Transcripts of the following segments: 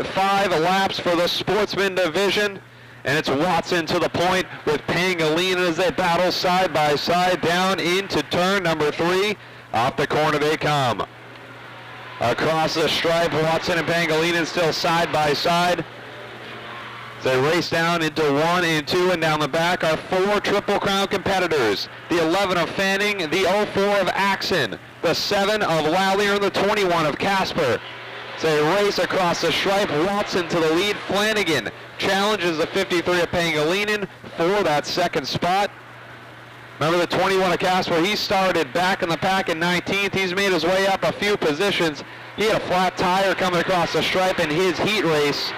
5 laps for the Sportsman division. And it's Watson to the point with Pangolin as they battle side by side down into turn number 3. Off the corner they come. Across the stripe, Watson and Pangolin still side by side. They race down into 1 and 2, and down the back are 4 Triple Crown competitors. The 11 of Fanning, the 04 of Axon, the 7 of Lallier, and the 21 of Casper. They race across the stripe, Watson to the lead. Flanagan challenges the 53 of Pangolin for that second spot. Remember the 21 of Casper, he started back in the pack in 19th. He's made his way up a few positions. He had a flat tire coming across the stripe in his heat race.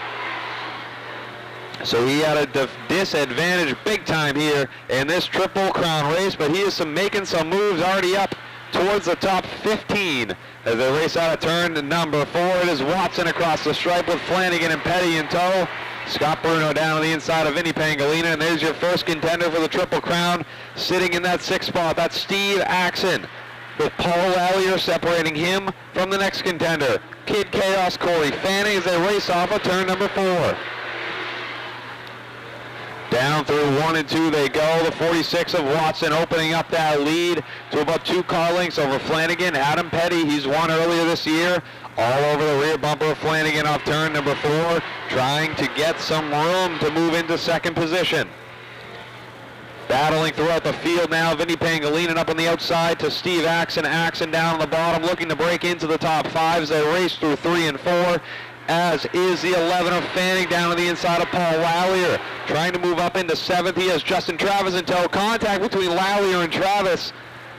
So he had a disadvantage big time here in this Triple Crown race, but he is making some moves already up towards the top 15 as they race out of turn number 4. It is Watson across the stripe with Flanagan and Petty in tow. Scott Bruno down on the inside of Vinny Pangolina, and there's your first contender for the Triple Crown sitting in that 6th spot. That's Steve Axon, with Paul Lallier separating him from the next contender. Kid Chaos Corey Fanning as they race off of turn number 4. Down through 1 and 2 they go. The 46 of Watson opening up that lead to about 2 car lengths over Flanagan. Adam Petty, he's won earlier this year. All over the rear bumper of Flanagan off turn number 4, trying to get some room to move into 2nd position. Battling throughout the field now, Vinny Pangolin up on the outside to Steve Axon. Axon down on the bottom, looking to break into the top 5 as they race through 3 and 4. As is the 11 of Fanning down on the inside of Paul Lallier. Trying to move up into 7th. He has Justin Travis in tow. Contact between Lallier and Travis.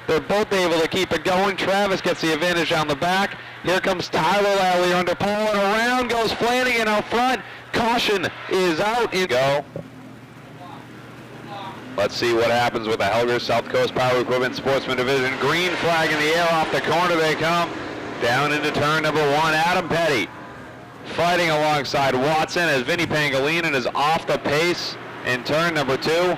They're both able to keep it going. Travis gets the advantage on the back. Here comes Tyler Lallier under Paul, and around goes Flanagan out front. Caution is out. Go. Let's see what happens with the Helger South Coast Power Equipment Sportsman Division. Green flag in the air, off the corner they come. Down into turn number 1, Adam Petty fighting alongside Watson as Vinny Pangolin is off the pace in turn number 2.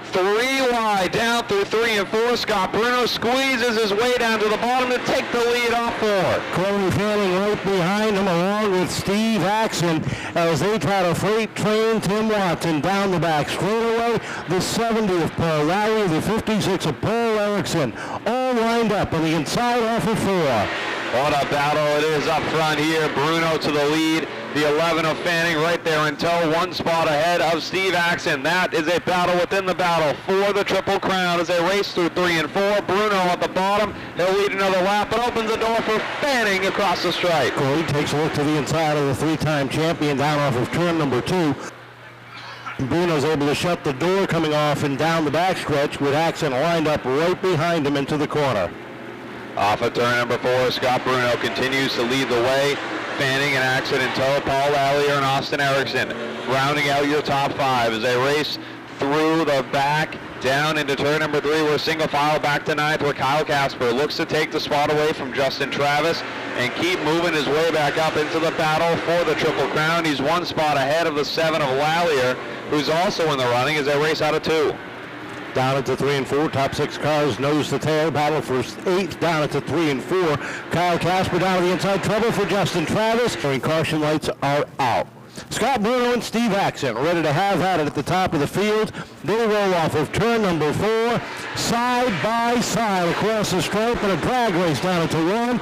3 wide down through 3 and 4. Scott Bruno squeezes his way down to the bottom to take the lead off 4. Corey Fanning right behind him along with Steve Axon as they try to freight train Tim Watson down the back straightaway. The 70 of Paul Lowry, the 56 of Paul Erickson, all lined up on the inside off of 4. What a battle it is up front here. Bruno to the lead. The 11 of Fanning right there in tow, 1 spot ahead of Steve Axon. That is a battle within the battle for the Triple Crown as they race through 3 and 4. Bruno at the bottom. He'll lead another lap, but opens the door for Fanning across the stripe. Corey takes a look to the inside of the 3-time champion down off of turn number 2. Bruno's able to shut the door coming off and down the backstretch with Axon lined up right behind him into the corner. Off of turn number 4, Scott Bruno continues to lead the way. Fanning and Axon in tow, Paul Lallier and Austin Erickson rounding out your top 5 as they race through the back down into turn number 3. We're single file back to 9th where Kyle Casper looks to take the spot away from Justin Travis and keep moving his way back up into the battle for the Triple Crown. He's 1 spot ahead of the 7 of Lallier, who's also in the running as they race out of 2. Down into 3 and 4, top 6 cars nose to tail, battle for 8th down into 3 and 4. Kyle Casper down on the inside, trouble for Justin Travis. And caution lights are out. Scott Bruno and Steve Axon ready to have at it at the top of the field. They roll off of turn number 4, side by side across the stripe in a drag race down into 1.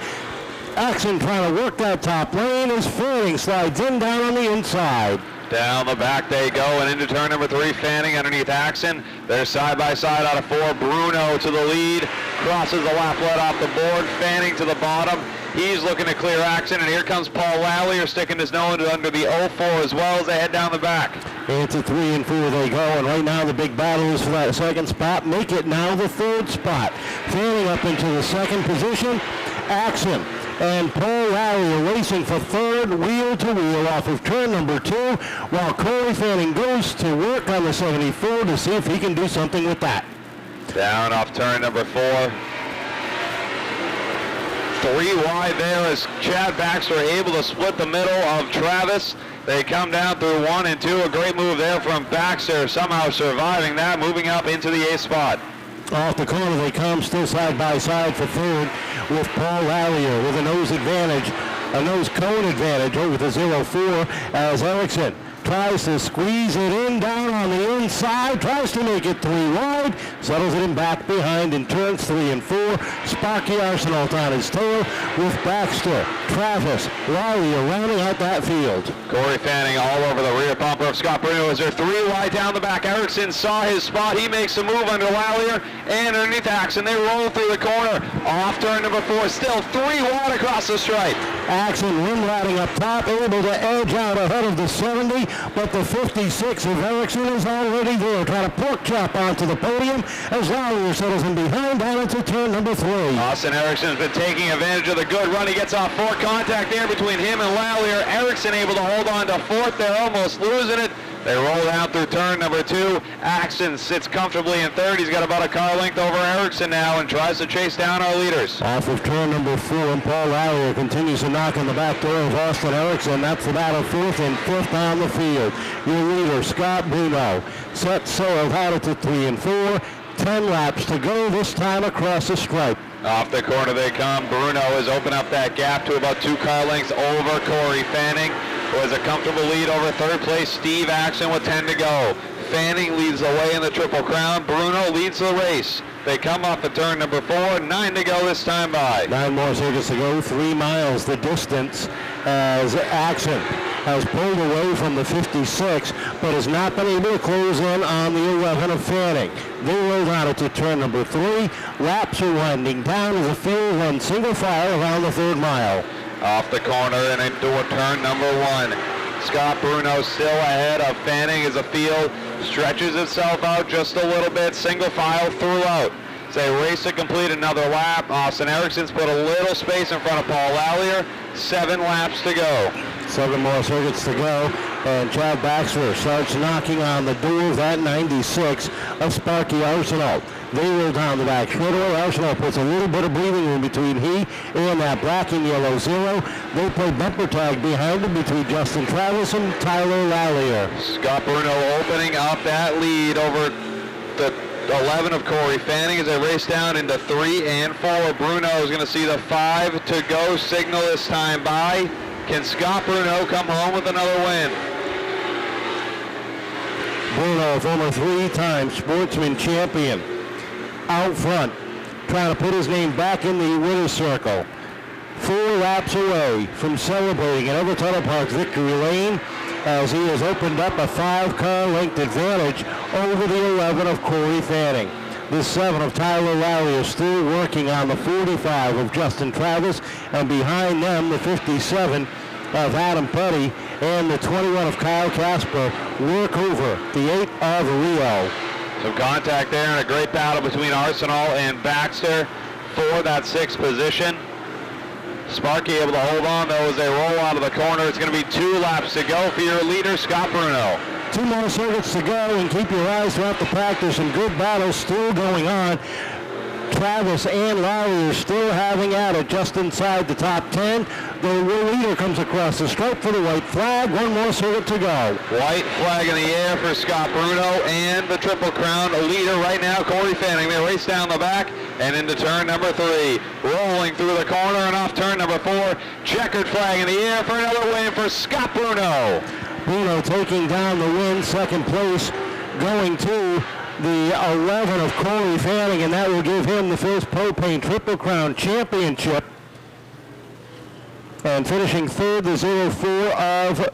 Axon trying to work that top lane as Fanning slides in down on the inside. Down the back they go and into turn number 3, Fanning underneath Axon. They're side by side out of 4. Bruno to the lead, crosses the lap lead off the board. Fanning to the bottom. He's looking to clear Axon, and here comes Paul Lallier sticking his nose under the 04 as well as they head down the back. Into 3 and 4 they go, and right now the big battle is for that 2nd spot. Make it now the 3rd spot. Fanning up into the 2nd position. Axon and Paul Lallier racing for 3rd wheel-to-wheel off of turn number 2, while Corey Fanning goes to work on the 74 to see if he can do something with that. Down off turn number 4. 3 wide there as Chad Baxter able to split the middle of Travis. They come down through 1 and 2. A great move there from Baxter, somehow surviving that, moving up into the 8th spot. Off the corner they come, still side by side for 3rd with Paul Lallier with a nose advantage a nose cone advantage over the 0-4 as Erickson tries to squeeze it in down on the inside, tries to make it 3 wide, settles it in back behind in turns 3 and 4. Sparky Arsenault on his tail with Baxter, Travis, Lally rounding out that field. Corey Fanning all over the rear bumper of Scott Bruno as they're 3 wide down the back. Erickson saw his spot. He makes a move under Lallier and underneath Axon. They roll through the corner. Off turn number 4. Still 3 wide across the stripe. Axon rim riding up top, able to edge out ahead of the 70, but the 56 of Erickson is already there, trying to pork chop onto the podium as Lallier settles in behind down into turn number 3. Austin Erickson has been taking advantage of the good run. He gets off 4. Contact there between him and Lallier. Erickson able to hold on to 4th. They're almost losing it. They roll down through turn number 2. Axon sits comfortably in 3rd. He's got about a car length over Erickson now and tries to chase down our leaders. Off of turn number 4, and Paul Lallier continues to knock on the back door of Austin Erickson. That's the battle 4th and 5th on the field. Your leader, Scott Bruno, set sail out to 3 and 4. 10 laps to go, this time across the stripe. Off the corner they come. Bruno has opened up that gap to about 2 car lengths over Corey Fanning, who has a comfortable lead over 3rd place Steve Axon with 10 to go. Fanning leads the way in the Triple Crown. Bruno leads the race. They come off of turn number 4. 9 to go this time by. 9 more seconds to go. 3 miles the distance as Axon has pulled away from the 56, but has not been able to close in on the 11 of Fanning. They roll out to turn number 3. Laps are winding down as the field runs single file around the 3rd mile. Off the corner and into turn number 1. Scott Bruno still ahead of Fanning as the field stretches itself out just a little bit, single file throughout. As they race to complete another lap, Austin Erickson's put a little space in front of Paul Lallier. 7 laps to go. 7 more circuits to go, and Chad Baxter starts knocking on the door of that 96 of Sparky Arsenault. They roll down the back straightaway. Arsenault puts a little bit of breathing room between he and that black and yellow 0. They play bumper tag behind him between Justin Travis and Tyler Lallier. Scott Bruno opening up that lead over the 11 of Corey Fanning as they race down into 3 and 4. Bruno is going to see the 5 to go signal this time by. Can Scott Bruno come home with another win? Bruno, former 3-time Sportsman champion, out front, trying to put his name back in the winner's circle. 4 laps away from celebrating at Evertunnel Park's victory lane as he has opened up a 5-car length advantage over the 11 of Corey Fanning. The 7 of Tyler Lallier is still working on the 45 of Justin Travis, and behind them the 57 of Adam Petty and the 21 of Kyle Casper work over the 8 of Rio. Some contact there and a great battle between Arsenault and Baxter for that 6th position. Sparky able to hold on though as they roll out of the corner. It's going to be 2 laps to go for your leader, Scott Bruno. 2 more circuits to go, and keep your eyes throughout the practice. Some good battles still going on. Travis and Lowry are still having at it just inside the top 10. The leader comes across the stripe for the white flag. 1 more circuit to go. White flag in the air for Scott Bruno and the Triple Crown leader right now, Corey Fanning. They race down the back and into turn number 3. Rolling through the corner and off turn number 4. Checkered flag in the air for another win for Scott Bruno. Bruno taking down the win, 2nd place, going to the 11 of Corey Fanning, and that will give him the first Propane Triple Crown Championship. And finishing 3rd, the 04 of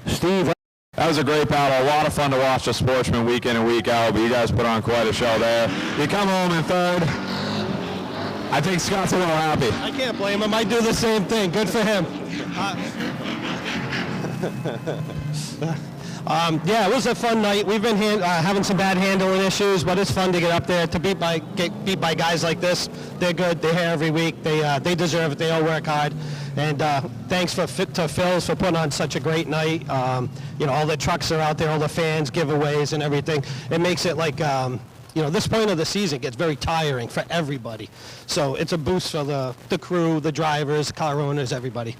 Steve. That was a great battle. A lot of fun to watch the Sportsman week in and week out, but you guys put on quite a show there. You come home in 3rd. I think Scott's a little happy. I can't blame him. I do the same thing. Good for him. Yeah, it was a fun night. We've been having some bad handling issues, but it's fun to get up there to get beat by guys like this. They're good. They're here every week. They deserve it. They all work hard. And thanks to Phil's for putting on such a great night. All the trucks are out there, all the fans, giveaways, and everything. It makes it like this point of the season gets very tiring for everybody. So it's a boost for the crew, the drivers, car owners, everybody.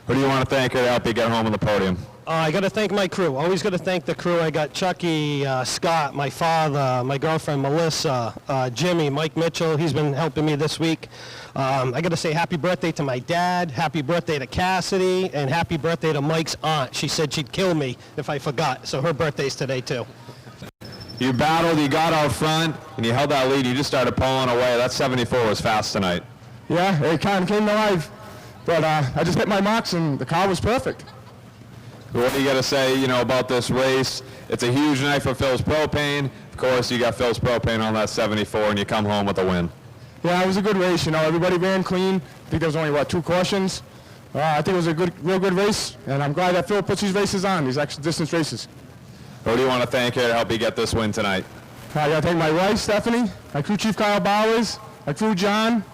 Who do you want to thank or help you get home on the podium? I got to thank my crew. Always got to thank the crew. I got Chucky, Scott, my father, my girlfriend Melissa, Jimmy, Mike Mitchell. He's been helping me this week. I got to say happy birthday to my dad, happy birthday to Cassidy, and happy birthday to Mike's aunt. She said she'd kill me if I forgot, so her birthday's today too. You battled, you got out front, and you held that lead. You just started pulling away. That 74 was fast tonight. Yeah, it kind of came to life. But I just hit my marks, and the car was perfect. What do you got to say, about this race? It's a huge night for Phil's Propane. Of course, you got Phil's Propane on that 74, and you come home with a win. Yeah, it was a good race. Everybody ran clean. I think there was only, 2 cautions. I think it was a real good race, and I'm glad that Phil puts these races on, these extra distance races. Who do you want to thank here to help you get this win tonight? I got to thank my wife, Stephanie, my crew chief, Kyle Bowers, my crew, John,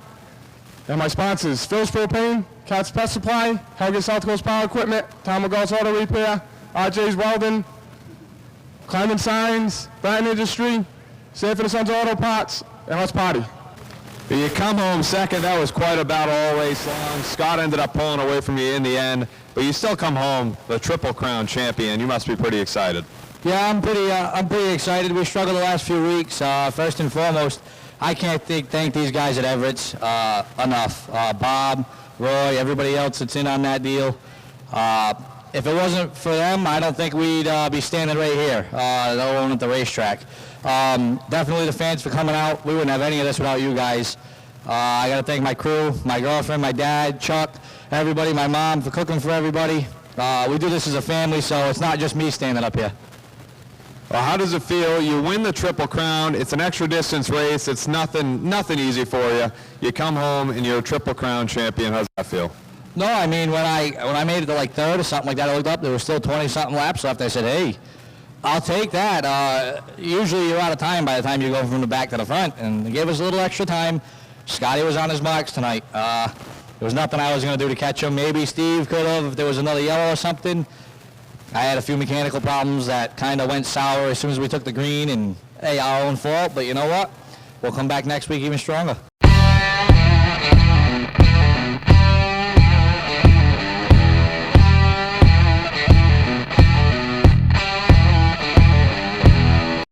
and my sponsors, Phil's Propane, Cat's Pest Supply, Helga South Coast Power Equipment, Tom McGall's Auto Repair, RJ's Welding, Climate Signs, Bratton Industry, Sanford & Sons Auto Parts, and Let's Party. You come home second. That was quite a battle all race long. Scott ended up pulling away from you in the end, but you still come home the Triple Crown champion. You must be pretty excited. Yeah, I'm pretty excited. We struggled the last few weeks. First and foremost, I can't thank these guys at Everett's enough. Bob, Roy, everybody else that's in on that deal. If it wasn't for them, I don't think we'd be standing right here, let alone at the racetrack. Definitely the fans for coming out. We wouldn't have any of this without you guys. I got to thank my crew, my girlfriend, my dad, Chuck, everybody, my mom for cooking for everybody. We do this as a family, so it's not just me standing up here. Well, how does it feel? You win the Triple Crown. It's an extra distance race. It's nothing easy for you. You come home and you're a Triple Crown champion. How does that feel? No, I mean, when I made it to like third or something like that, I looked up, there was still 20-something laps left. I said, hey, I'll take that. Usually you're out of time by the time you go from the back to the front, and they gave us a little extra time. Scotty was on his marks tonight. There was nothing I was going to do to catch him. Maybe Steve could have if there was another yellow or something. I had a few mechanical problems that kind of went sour as soon as we took the green, and, hey, our own fault, but you know what? We'll come back next week even stronger.